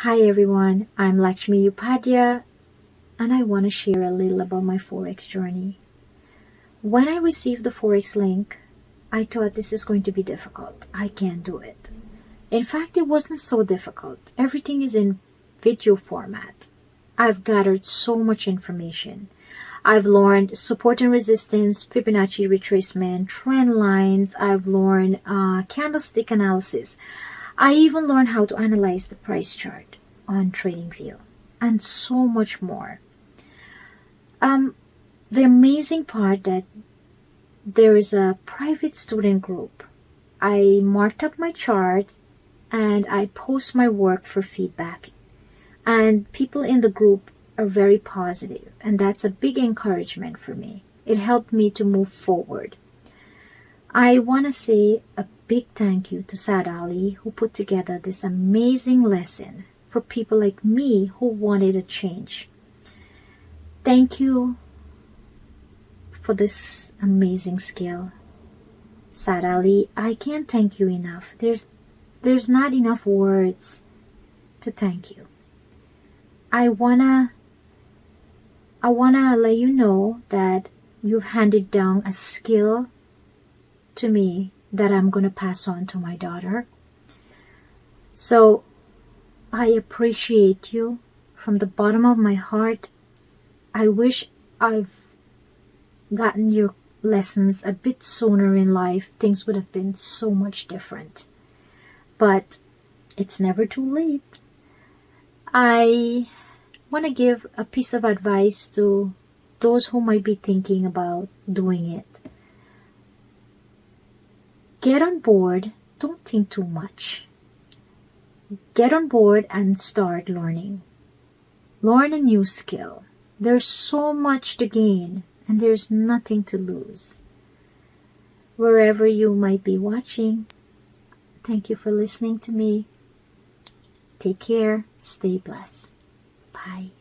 Hi everyone, I'm Lakshmi Upadhyay and I want to share a little about my Forex journey. When I received the Forex link, I thought this is going to be difficult. I can't do it. In fact, it wasn't so difficult. Everything is in video format. I've gathered so much information. I've learned support and resistance, Fibonacci retracement, trend lines. I've learned candlestick analysis. I even learned how to analyze the price chart on TradingView and so much more. The amazing part that there is a private student group. I marked up my chart and I post my work for feedback. And people in the group are very positive, and that's a big encouragement for me. It helped me to move forward. I want to say a big thank you to Sad Ali, who put together this amazing lesson for people like me who wanted a change. Thank you for this amazing skill. Sad Ali, I can't thank you enough. There's not enough words to thank you. I wanna let you know that you've handed down a skill to me that I'm going to pass on to my daughter. So I appreciate you from the bottom of my heart. I wish I've gotten your lessons a bit sooner in life. Things would have been so much different. But it's never too late. I want to give a piece of advice to those who might be thinking about doing it. Get on board. Don't think too much. Get on board and start learning. Learn a new skill. There's so much to gain and there's nothing to lose. Wherever you might be watching, thank you for listening to me. Take care. Stay blessed. Bye.